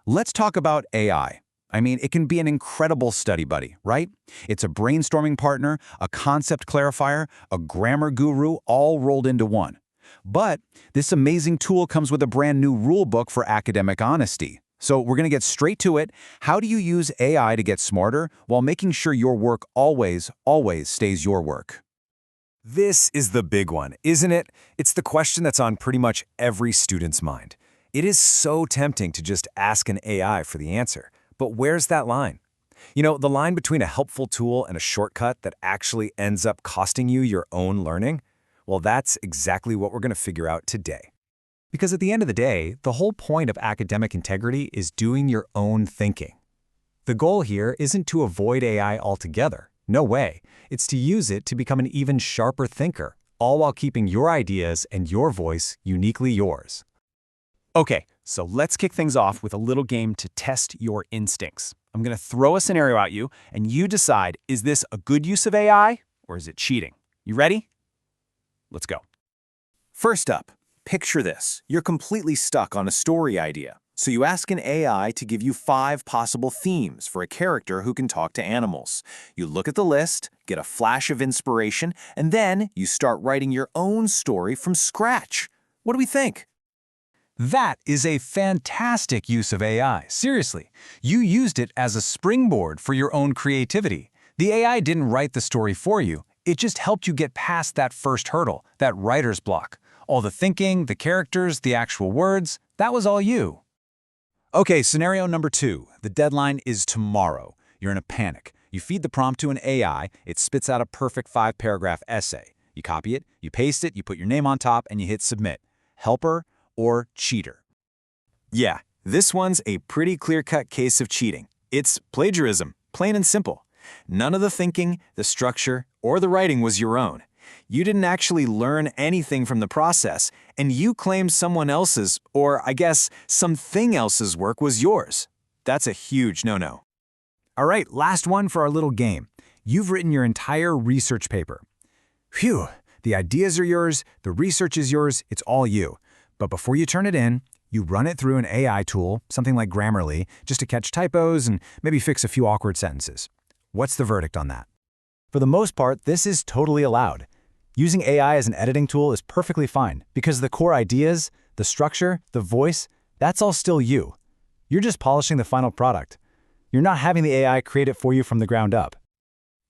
Let's talk about AI. I mean, it can be an incredible study buddy, right? It's a brainstorming partner, a concept clarifier, a grammar guru, all rolled into one. But this amazing tool comes with a brand new rule book for academic honesty. So we're going to get straight to it. How do you use AI to get smarter while making sure your work always stays your work? This is the big one, isn't it? It's the question that's on pretty much every student's mind. It is so tempting to just ask an AI for the answer. But where's that line? You know, the line between a helpful tool and a shortcut that actually ends up costing you your own learning? Well, that's exactly what we're going to figure out today. Because at the end of the day, the whole point of academic integrity is doing your own thinking. The goal here isn't to avoid AI altogether. No way. It's to use it to become an even sharper thinker, all while keeping your ideas and your voice uniquely yours. Okay, so let's kick things off with a little game to test your instincts. I'm going to throw a scenario at you, and you decide, is this a good use of AI or is it cheating? You ready? Let's go. First up, picture this. You're completely stuck on a story idea. So you ask an AI to give you 5 possible themes for a character who can talk to animals. You look at the list, get a flash of inspiration, and then you start writing your own story from scratch. What do we think? That is a fantastic use of AI. Seriously, you used it as a springboard for your own creativity. The AI didn't write the story for you. It just helped you get past that first hurdle, that writer's block. All the thinking, the characters, the actual words, that was all you. Okay, scenario number 2. The deadline is tomorrow. You're in a panic. You feed the prompt to an AI, it spits out a perfect 5-paragraph essay. You copy it, you paste it, you put your name on top, and you hit submit. Helper or cheater? Yeah, this one's a pretty clear-cut case of cheating. It's plagiarism, plain and simple. None of the thinking, the structure, or the writing was your own. You didn't actually learn anything from the process, and you claimed someone else's, or I guess something else's work was yours. That's a huge no-no. All right, last one for our little game. You've written your entire research paper. Phew, the ideas are yours, the research is yours, it's all you. But before you turn it in, you run it through an AI tool, something like Grammarly, just to catch typos and maybe fix a few awkward sentences. What's the verdict on that? For the most part, this is totally allowed. Using AI as an editing tool is perfectly fine because the core ideas, the structure, the voice, that's all still you. You're just polishing the final product. You're not having the AI create it for you from the ground up.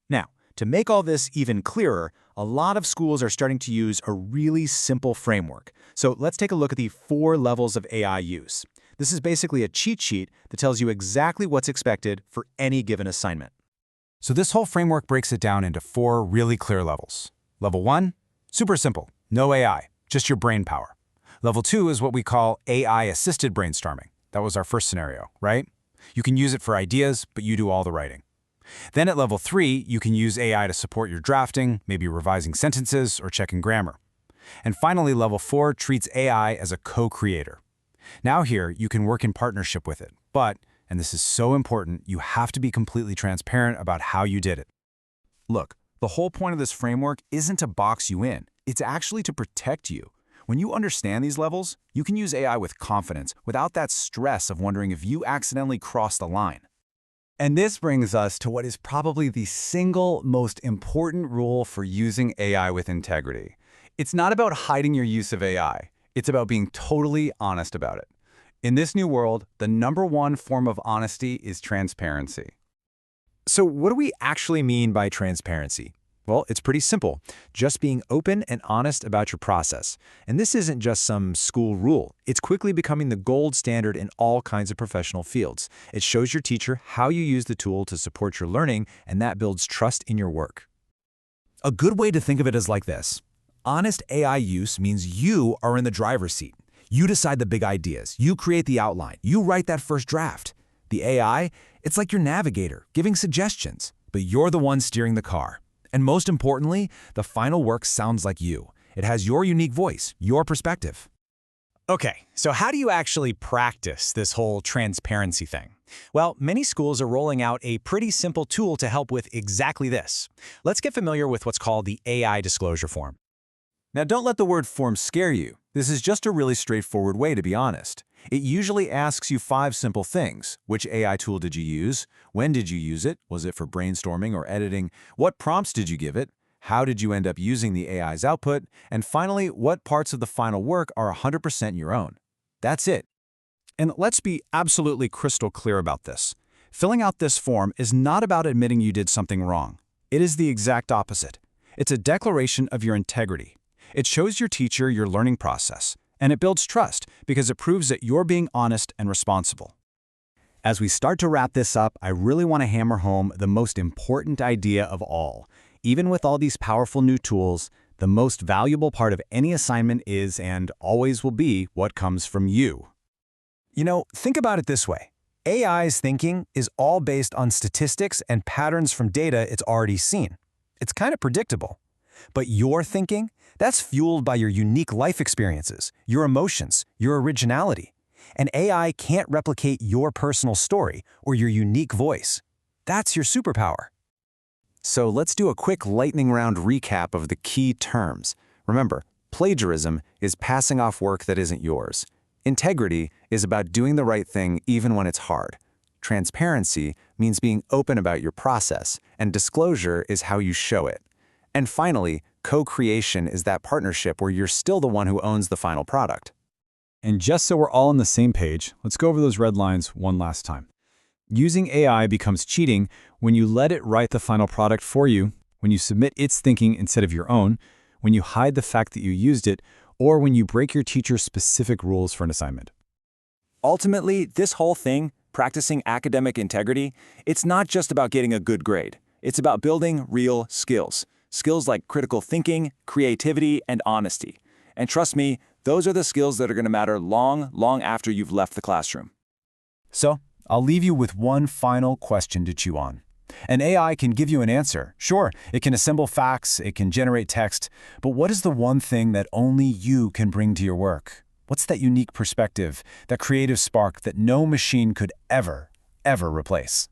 Now, to make all this even clearer, a lot of schools are starting to use a really simple framework. So let's take a look at the 4 levels of AI use. This is basically a cheat sheet that tells you exactly what's expected for any given assignment. So this whole framework breaks it down into 4 really clear levels. Level 1, super simple, no AI, just your brain power. Level 2 is what we call AI-assisted brainstorming. That was our first scenario, right? You can use it for ideas, but you do all the writing. Then at level 3, you can use AI to support your drafting, maybe revising sentences or checking grammar. And finally, level 4 treats AI as a co-creator. Now here, you can work in partnership with it, but, and this is so important, you have to be completely transparent about how you did it. Look, the whole point of this framework isn't to box you in. It's actually to protect you. When you understand these levels, you can use AI with confidence without that stress of wondering if you accidentally crossed the line. And this brings us to what is probably the single most important rule for using AI with integrity. It's not about hiding your use of AI. It's about being totally honest about it. In this new world, the #1 form of honesty is transparency. So what do we actually mean by transparency? Well, it's pretty simple. Just being open and honest about your process. And this isn't just some school rule. It's quickly becoming the gold standard in all kinds of professional fields. It shows your teacher how you use the tool to support your learning, and that builds trust in your work. A good way to think of it is like this. Honest AI use means you are in the driver's seat. You decide the big ideas. You create the outline. You write that first draft. The AI, it's like your navigator, giving suggestions, but you're the one steering the car. And most importantly, the final work sounds like you. It has your unique voice, your perspective. Okay, so how do you actually practice this whole transparency thing? Well, many schools are rolling out a pretty simple tool to help with exactly this. Let's get familiar with what's called the AI disclosure form. Now, don't let the word form scare you. This is just a really straightforward way to be honest. It usually asks you 5 simple things. Which AI tool did you use? When did you use it? Was it for brainstorming or editing? What prompts did you give it? How did you end up using the AI's output? And finally, what parts of the final work are 100% your own? That's it. And let's be absolutely crystal clear about this. Filling out this form is not about admitting you did something wrong. It is the exact opposite. It's a declaration of your integrity. It shows your teacher your learning process, and it builds trust because it proves that you're being honest and responsible. As we start to wrap this up, I really want to hammer home the most important idea of all. Even with all these powerful new tools, the most valuable part of any assignment is and always will be what comes from you. You know, think about it this way. AI's thinking is all based on statistics and patterns from data it's already seen. It's kind of predictable. But your thinking, that's fueled by your unique life experiences, your emotions, your originality. And AI can't replicate your personal story or your unique voice. That's your superpower. So let's do a quick lightning round recap of the key terms. Remember, plagiarism is passing off work that isn't yours. Integrity is about doing the right thing even when it's hard. Transparency means being open about your process, and disclosure is how you show it. And finally, co-creation is that partnership where you're still the one who owns the final product. And just so we're all on the same page, let's go over those red lines one last time. Using AI becomes cheating when you let it write the final product for you, when you submit its thinking instead of your own, when you hide the fact that you used it, or when you break your teacher's specific rules for an assignment. Ultimately, this whole thing, practicing academic integrity, it's not just about getting a good grade. It's about building real skills. Skills like critical thinking, creativity, and honesty. And trust me, those are the skills that are going to matter long, long after you've left the classroom. So, I'll leave you with one final question to chew on. An AI can give you an answer. Sure, it can assemble facts, it can generate text, but what is the one thing that only you can bring to your work? What's that unique perspective, that creative spark that no machine could ever replace?